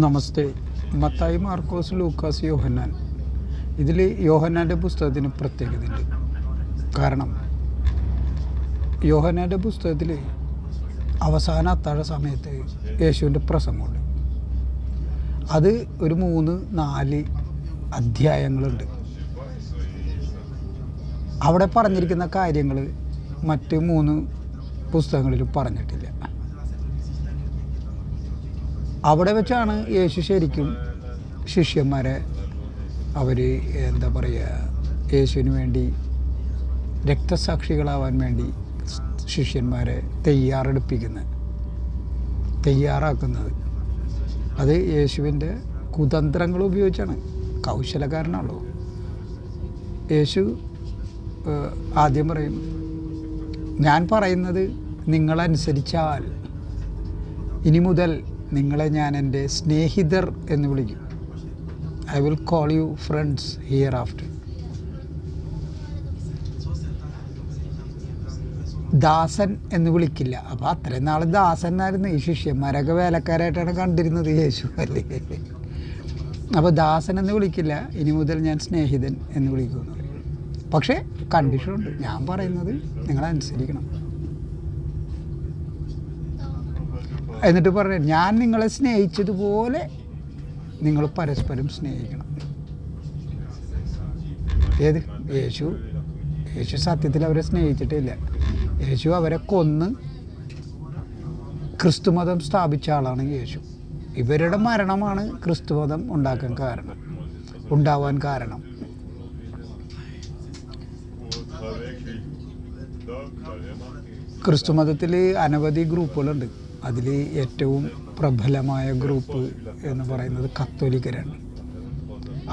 നമസ്തേ. Mathai, Markose, Lucas, യോഹന്നാൻ. ഇതിൽ യോഹന്നാൻ്റെ പുസ്തകത്തിന് പ്രത്യേകതയുണ്ട്. കാരണം യോഹന്നാൻ്റെ പുസ്തകത്തിൽ അവസാന അത്താഴ സമയത്ത് യേശുവിൻ്റെ പ്രസംഗമുണ്ട്. അത് ഒരു 3-4 അധ്യായങ്ങളുണ്ട്. അവിടെ പറഞ്ഞിരിക്കുന്ന കാര്യങ്ങൾ മറ്റ് 3 പുസ്തകങ്ങളിലും പറഞ്ഞിട്ടില്ല. അവിടെ വെച്ചാണ് യേശു ശരിക്കും ശിഷ്യന്മാരെ അവർ യേശുവിന് വേണ്ടി രക്തസാക്ഷികളാവാൻ വേണ്ടി ശിഷ്യന്മാരെ തയ്യാറാക്കുന്നത്. അത് യേശുവിൻ്റെ കുതന്ത്രങ്ങൾ ഉപയോഗിച്ചാണ്. കൗശലക്കാരനാണല്ലോ യേശു. ആദ്യം പറയും, ഞാൻ പറയുന്നത് നിങ്ങളനുസരിച്ചാൽ ഇനി മുതൽ നിങ്ങളെ ഞാൻ എൻ്റെ സ്നേഹിതർ എന്ന് വിളിക്കും. I will call you friends here after. Dasan എന്ന് വിളിക്കില്ല. അപ്പോൾ അത്രയും നാൾ ദാസനായിരുന്നു. ഈ ശിഷ്യന്മാരൊക്കെ വേലക്കാരായിട്ടാണ് കണ്ടിരുന്നത് യേശു അല്ലേ. അപ്പോൾ ദാസൻ എന്ന് വിളിക്കില്ല, ഇനി മുതൽ ഞാൻ സ്നേഹിതൻ എന്ന് വിളിക്കുമെന്ന് പറയും. പക്ഷേ കണ്ടീഷനുണ്ട്. ഞാൻ പറയുന്നത് നിങ്ങളനുസരിക്കണം. എന്നിട്ട് പറഞ്ഞു, ഞാൻ നിങ്ങളെ സ്നേഹിച്ചതുപോലെ നിങ്ങൾ പരസ്പരം സ്നേഹിക്കണം. യേശു സത്യത്തിൽ അവരെ സ്നേഹിച്ചിട്ടില്ല. യേശു അവരെ കൊന്ന് ക്രിസ്തുമതം സ്ഥാപിച്ച ആളാണ് യേശു. ഇവരുടെ മരണമാണ് ക്രിസ്തുമതം ഉണ്ടാവാൻ കാരണം. ക്രിസ്തുമതത്തിൽ അനവധി ഗ്രൂപ്പുകളുണ്ട്. അതിൽ ഏറ്റവും പ്രബലമായ ഗ്രൂപ്പ് എന്ന് പറയുന്നത് കത്തോലിക്കരാണ്.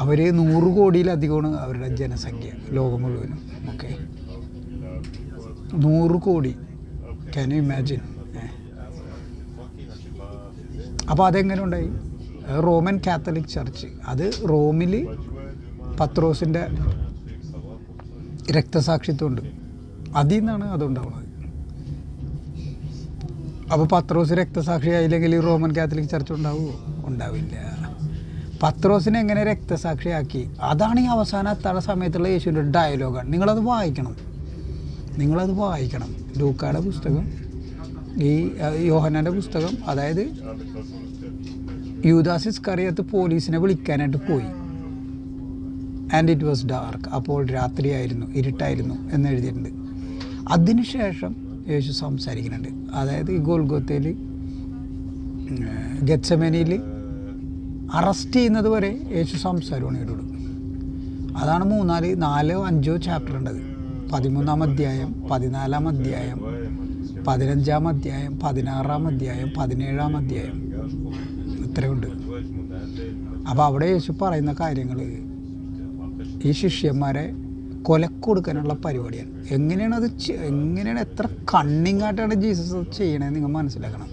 അവർ 100 കോടിയിലധികമാണ് അവരുടെ ജനസംഖ്യ ലോകം മുഴുവനും. ഓക്കെ, 100 കോടി. Can you imagine? അപ്പോൾ അതെങ്ങനെ ഉണ്ടായി? റോമൻ കാത്തലിക് ചർച്ച്, അത് റോമിൽ പത്രോസിൻ്റെ രക്തസാക്ഷിത്വമുണ്ട്. അതിൽ നിന്നാണ് അതുണ്ടാവുന്നത്. അപ്പോൾ പത്രോസ് രക്തസാക്ഷിയായില്ലെങ്കിൽ റോമൻ കാത്തലിക് ചർച്ച് ഉണ്ടാവുമോ? ഉണ്ടാവില്ല. പത്രോസിനെ എങ്ങനെ രക്തസാക്ഷിയാക്കി? അതാണ് ഈ അവസാന അത്താഴ സമയത്തുള്ള യേശുവിൻ്റെ ഡയലോഗാണ്. നിങ്ങളത് വായിക്കണം. ലൂക്കായുടെ പുസ്തകം, ഈ യോഹന്നാൻ്റെ പുസ്തകം. അതായത് യൂദാസ് ഇസ്കറിയോത്ത് പോലീസിനെ വിളിക്കാനായിട്ട് പോയി. And it was dark. അപ്പോൾ രാത്രിയായിരുന്നു, ഇരുട്ടായിരുന്നു എന്ന് എഴുതിയിട്ടുണ്ട്. അതിനുശേഷം യേശു സംസാരിക്കുന്നുണ്ട്. അതായത് ഈ ഗോൽഗോത്തയിൽ, ഗെത്സമേനിയിൽ അറസ്റ്റ് ചെയ്യുന്നത് വരെ യേശു സംസാരമാണ് ഇവരോട്. അതാണ് 4-5 ചാപ്റ്റർ ഉണ്ടത്. 13-ാം അധ്യായം, 14-ാം അധ്യായം, 15-ാം അധ്യായം, 16-ാം അധ്യായം, 17-ാം അധ്യായം, ഇത്രയുണ്ട്. അപ്പോൾ അവിടെ യേശു പറയുന്ന കാര്യങ്ങൾ ഈ ശിഷ്യന്മാരെ കൊലക്കൊടുക്കാനുള്ള പരിപാടിയാണ്. എങ്ങനെയാണ് എത്ര കണ്ണിങ്ങായിട്ടാണ് ജീസസ് ചെയ്യണതെന്ന് നിങ്ങൾ മനസ്സിലാക്കണം.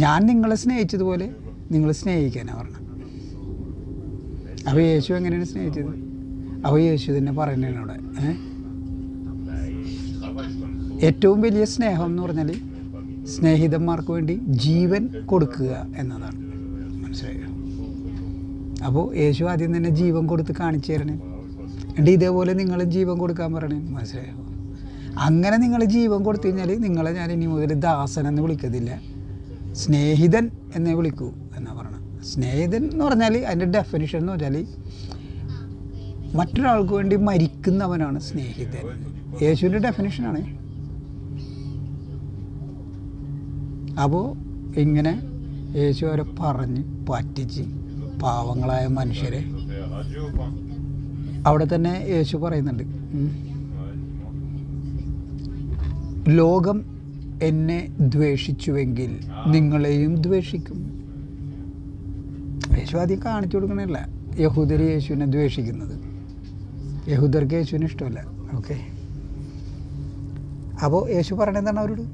ഞാൻ നിങ്ങളെ സ്നേഹിച്ചതുപോലെ നിങ്ങൾ സ്നേഹിക്കാനാണ് പറഞ്ഞത്. അപ്പോൾ യേശു എങ്ങനെയാണ് സ്നേഹിച്ചത്? അപ്പോൾ യേശു തന്നെ പറയുന്നതാണ് അവിടെ. ഏറ്റവും വലിയ സ്നേഹം എന്ന് പറഞ്ഞാൽ സ്നേഹിതന്മാർക്ക് വേണ്ടി ജീവൻ കൊടുക്കുക എന്നതാണ്. മനസ്സിലായോ? അപ്പോൾ യേശു ആദ്യം തന്നെ ജീവൻ കൊടുത്ത് കാണിച്ചു തരണേ. എന്നിട്ട് ഇതേപോലെ നിങ്ങളും ജീവൻ കൊടുക്കാൻ പറയണേ. മനസ്സിലായോ? അങ്ങനെ നിങ്ങൾ ജീവൻ കൊടുത്തു കഴിഞ്ഞാൽ നിങ്ങളെ ഞാൻ ഇനി മുതൽ ദാസൻ എന്ന് വിളിക്കത്തില്ല, സ്നേഹിതൻ എന്നേ വിളിക്കൂ എന്നാണ് പറയണത്. സ്നേഹിതൻ എന്ന് പറഞ്ഞാൽ അതിൻ്റെ ഡെഫിനിഷൻ എന്ന് പറഞ്ഞാൽ മറ്റൊരാൾക്ക് വേണ്ടി മരിക്കുന്നവനാണ് സ്നേഹിതൻ. യേശുവിൻ്റെ ഡെഫിനിഷനാണ്. അപ്പോൾ ഇങ്ങനെ യേശു അവരെ പറഞ്ഞ് പറ്റിച്ച് പാവങ്ങളായ മനുഷ്യരെ അവിടെ തന്നെ യേശു പറയുന്നുണ്ട്, ലോകം എന്നെ ദ്വേഷിച്ചുവെങ്കിൽ നിങ്ങളെയും ദ്വേഷിക്കും. യേശു ആദ്യം കാണിച്ചു കൊടുക്കണില്ല യഹൂദർ യേശുവിനെ ദ്വേഷിക്കുന്നത്. യഹൂദർക്ക് യേശുവിന് ഇഷ്ടമല്ല. ഓക്കെ, അപ്പോൾ യേശു പറയണെന്താണ് അവരോട്?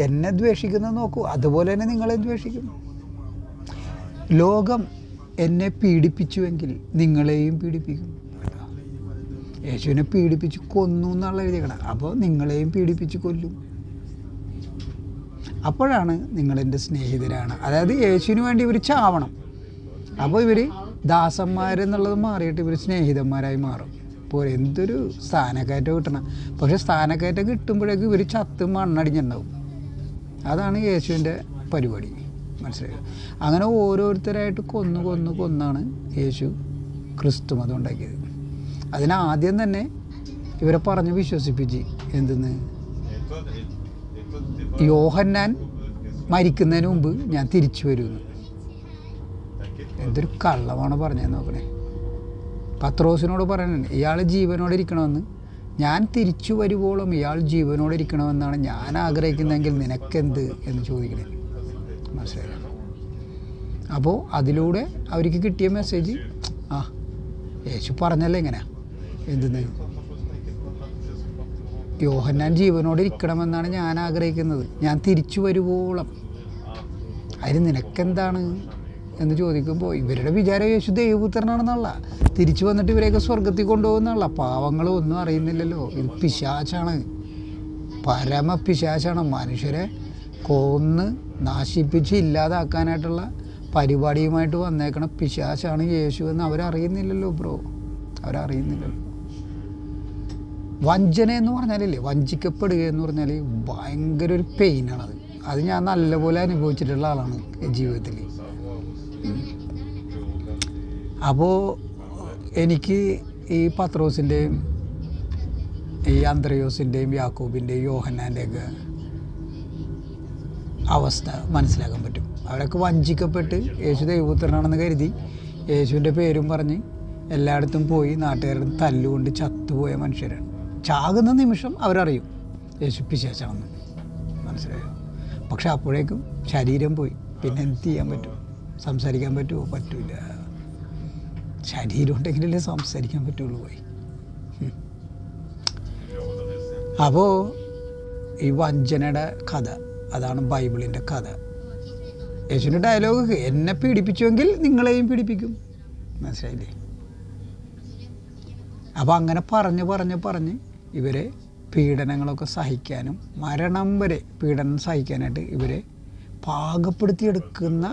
എന്നെ ദ്വേഷിക്കുന്നത് നോക്കൂ, അതുപോലെ തന്നെ നിങ്ങളെ ദ്വേഷിക്കും. ലോകം എന്നെ പീഡിപ്പിച്ചുവെങ്കിൽ നിങ്ങളെയും പീഡിപ്പിക്കും. യേശുവിനെ പീഡിപ്പിച്ച് കൊന്നു എന്നുള്ള എഴുതിയേക്കണം. അപ്പോൾ നിങ്ങളെയും പീഡിപ്പിച്ച് കൊല്ലും. അപ്പോഴാണ് നിങ്ങളെൻ്റെ സ്നേഹിതരാണ്. അതായത് യേശുവിന് വേണ്ടി ഇവർ ചാവണം. അപ്പോൾ ഇവർ ദാസന്മാരെന്നുള്ളത് മാറിയിട്ട് ഇവർ സ്നേഹിതന്മാരായി മാറും. ഇപ്പോൾ എന്തൊരു സ്ഥാനക്കയറ്റം കിട്ടണം. പക്ഷേ സ്ഥാനക്കയറ്റം കിട്ടുമ്പോഴേക്കും ഇവർ ചത്ത് മണ്ണടിഞ്ഞിട്ടുണ്ടാവും. അതാണ് യേശുവിൻ്റെ പരിപാടി, മനസ്സിലായോ? അങ്ങനെ ഓരോരുത്തരായിട്ട് കൊന്നാണ് യേശു ക്രിസ്തു മതം ഉണ്ടാക്കിയത്. അതിനാദ്യം തന്നെ ഇവരെ പറഞ്ഞ് വിശ്വസിപ്പിച്ച് എന്തെന്ന്, യോഹന്നാൻ മരിക്കുന്നതിന് മുമ്പ് ഞാൻ തിരിച്ചു വരുമെന്ന്. എന്തൊരു കള്ളമാണ് പറഞ്ഞതെന്ന് നോക്കണേ. പത്രോസിനോട് പറയുന്നുണ്ട് ഇയാൾ ജീവനോടെ ഇരിക്കണമെന്ന്, ഞാൻ തിരിച്ചു വരുവോളം ഇയാൾ ജീവനോടെ ഇരിക്കണമെന്നാണ് ഞാൻ ആഗ്രഹിക്കുന്നതെങ്കിൽ നിനക്കെന്ത് എന്ന് ചോദിക്കണേ, മനസ്സിലായോ? അപ്പോൾ അതിലൂടെ അവർക്ക് കിട്ടിയ മെസ്സേജ്, ആ യേശു പറഞ്ഞല്ലേ ഇങ്ങനെ, എന്തെന്ന്, യോഹന്നാൻ ജീവനോടെ ഇരിക്കണമെന്നാണ് ഞാൻ ആഗ്രഹിക്കുന്നത്, ഞാൻ തിരിച്ചു വരുവോളം. അതിന് നിനക്കെന്താണ് എന്ന് ചോദിക്കുമ്പോൾ ഇവരുടെ വിചാരം യേശു ദൈവപുത്രനാണെന്നുള്ള, തിരിച്ചു വന്നിട്ട് ഇവരെയൊക്കെ സ്വർഗത്തിൽ കൊണ്ടുപോകുന്നുള്ള. പാവങ്ങളൊന്നും അറിയുന്നില്ലല്ലോ, ഇത് പിശാചാണ്, പരമ പിശാചാണ്. മനുഷ്യരെ കൊന്ന് നശിപ്പിച്ച് ഇല്ലാതാക്കാനായിട്ടുള്ള പരിപാടിയുമായിട്ട് വന്നേക്കണ പിശാചാണ് യേശു എന്ന് അവരറിയുന്നില്ലല്ലോ ബ്രോ, അവരറിയുന്നില്ലല്ലോ. വഞ്ചന എന്ന് പറഞ്ഞാലില്ലേ, വഞ്ചിക്കപ്പെടുക എന്ന് പറഞ്ഞാൽ ഭയങ്കര ഒരു പെയിനാണത്. അത് ഞാൻ നല്ലപോലെ അനുഭവിച്ചിട്ടുള്ള ആളാണ് ജീവിതത്തിൽ. അപ്പോൾ എനിക്ക് ഈ പത്രോസിൻ്റെയും ഈ അന്ത്രയോസിൻ്റെയും യാക്കോബിൻ്റെയും യോഹന്നാൻ്റെയൊക്കെ അവസ്ഥ മനസ്സിലാക്കാൻ പറ്റും. അവരൊക്കെ വഞ്ചിക്കപ്പെട്ട് യേശു ദൈവപുത്രനാണെന്ന് കരുതി യേശുവിൻ്റെ പേരും പറഞ്ഞ് എല്ലായിടത്തും പോയി നാട്ടുകാരുടെ തല്ലുകൊണ്ട് ചത്തുപോയ മനുഷ്യരാണ്. ചാകുന്ന നിമിഷം അവരറിയും യേശു പിശാചാണെന്ന്, മനസ്സിലായോ? പക്ഷെ അപ്പോഴേക്കും ശരീരം പോയി. പിന്നെ എന്ത് ചെയ്യാൻ പറ്റും? സംസാരിക്കാൻ പറ്റുമോ? പറ്റില്ല. ശരീരം ഉണ്ടെങ്കിലല്ലേ സംസാരിക്കാൻ പറ്റുള്ളൂ പോയി. അപ്പോൾ ഈ വഞ്ചനയുടെ കഥ, അതാണ് ബൈബിളിൻ്റെ കഥ. യേശുവിൻ്റെ ഡയലോഗ്, എന്നെ പീഡിപ്പിച്ചുവെങ്കിൽ നിങ്ങളെയും പീഡിപ്പിക്കും, മനസ്സിലായില്ലേ? അപ്പോൾ അങ്ങനെ പറഞ്ഞ് ഇവരെ പീഡനങ്ങളൊക്കെ സഹിക്കാനും മരണം വരെ പീഡനം സഹിക്കാനായിട്ട് ഇവരെ പാകപ്പെടുത്തിയെടുക്കുന്ന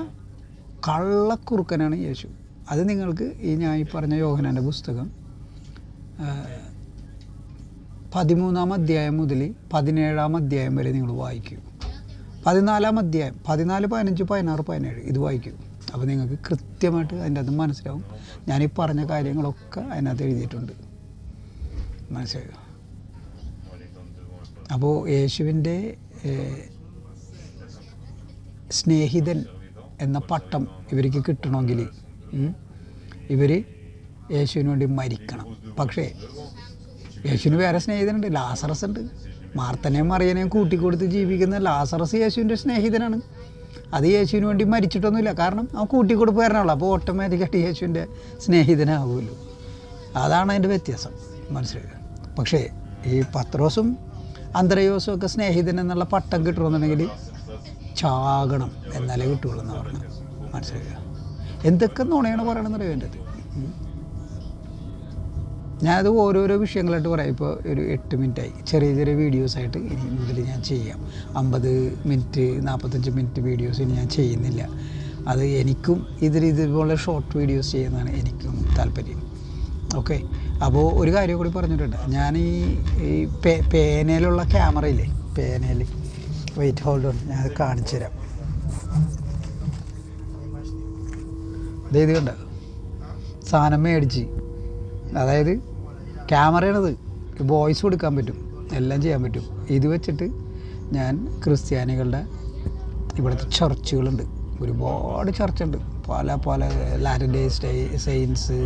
കള്ളക്കുറുക്കനാണ് യേശു. അത് നിങ്ങൾക്ക് ഞാൻ ഈ പറഞ്ഞ യോഹന്നാൻ്റെ പുസ്തകം 13-ാം അധ്യായം മുതൽ 17-ാം അധ്യായം വരെ നിങ്ങൾ വായിക്കൂ. 14-ാം അധ്യായം 14, 15, 16, 17 ഇത് വായിക്കൂ. അപ്പോൾ നിങ്ങൾക്ക് കൃത്യമായിട്ട് അതിൻ്റെ അത് മനസ്സിലാവും. ഞാനീ പറഞ്ഞ കാര്യങ്ങളൊക്കെ അതിനകത്ത് എഴുതിയിട്ടുണ്ട്, മനസ്സിലായോ? അപ്പോൾ യേശുവിൻ്റെ സ്നേഹിതൻ എന്ന പട്ടം ഇവർക്ക് കിട്ടണമെങ്കിൽ ഇവർ യേശുവിന് വേണ്ടി മരിക്കണം. പക്ഷേ യേശുവിന് വേറെ സ്നേഹിതനുണ്ട്, ലാസറസ് ഉണ്ട്. മാർത്തനെയും മറിയനെയും കൂട്ടിക്കൊടുത്ത് ജീവിക്കുന്ന ലാസറസ് യേശുവിൻ്റെ സ്നേഹിതനാണ്. അത് യേശുവിന് വേണ്ടി മരിച്ചിട്ടൊന്നുമില്ല, കാരണം അവൻ കൂട്ടിക്കൊടുപ്പുകാരനാണല്ലോ. അപ്പോൾ ഓട്ടോമാറ്റിക്കായിട്ട് യേശുവിൻ്റെ സ്നേഹിതനാവുമല്ലോ. അതാണ് അതിൻ്റെ വ്യത്യാസം, മനസ്സിലാക്കുക. പക്ഷേ ഈ പത്രോസും അന്ത്രയോസും ഒക്കെ സ്നേഹിതൻ എന്നുള്ള പട്ടം കിട്ടണമെന്നുണ്ടെങ്കിൽ ചാകണം, എന്നാലേ കിട്ടുള്ളൂ എന്ന് പറഞ്ഞാൽ, മനസ്സിലാക്കുക. എന്തൊക്കെ നുണയാണ് പറയണമെന്നറിയാം എൻ്റെ അത്. ഞാനത് ഓരോരോ വിഷയങ്ങളായിട്ട് പറയാം. ഇപ്പോൾ ഒരു 8 മിനിറ്റായി, ചെറിയ വീഡിയോസായിട്ട് ഇനി മുതൽ ഞാൻ ചെയ്യാം. 50 മിനിറ്റ് 45 മിനിറ്റ് വീഡിയോസ് ഇനി ഞാൻ ചെയ്യുന്നില്ല. അത് എനിക്കും ഇതുപോലെ ഷോർട്ട് വീഡിയോസ് ചെയ്യുന്നതാണ് എനിക്കും താല്പര്യം. ഓക്കെ, അപ്പോൾ ഒരു കാര്യം കൂടി പറഞ്ഞിട്ടുണ്ട്. ഞാൻ ഈ പേനയിലുള്ള ക്യാമറയില്ലേ, പേനയിൽ വെയിറ്റ് ഹോൾഡ് ഉണ്ട്, ഞാനത് കാണിച്ചു തരാം. ഇത് കണ്ട സാധനം മേടിച്ച്, അതായത് ക്യാമറയാണത്, വോയിസ് കൊടുക്കാൻ പറ്റും, എല്ലാം ചെയ്യാൻ പറ്റും. ഇത് വെച്ചിട്ട് ഞാൻ ക്രിസ്ത്യാനികളുടെ ഇവിടുത്തെ ചർച്ചുകളുണ്ട്, ഒരുപാട് ചർച്ചുണ്ട്, പല ലാറ്റർ-ഡേ സെയിൻസ്,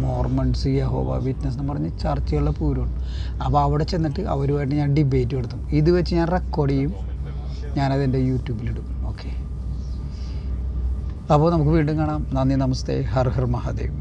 മോർമൺസ്, യഹോവ വിറ്റ്നസ് എന്ന് പറഞ്ഞ് ചർച്ചുകളുടെ പൂരമുണ്ട്. അപ്പോൾ അവിടെ ചെന്നിട്ട് അവരുമായിട്ട് ഞാൻ ഡിബേറ്റ് നടത്തും. ഇത് വെച്ച് ഞാൻ റെക്കോർഡ് ചെയ്യും, ഞാനതെൻ്റെ യൂട്യൂബിലിടും. ഓക്കെ, അപ്പോൾ നമുക്ക് വീണ്ടും കാണാം. നന്ദി, നമസ്തേ, ഹർ ഹർ മഹാദേവ്.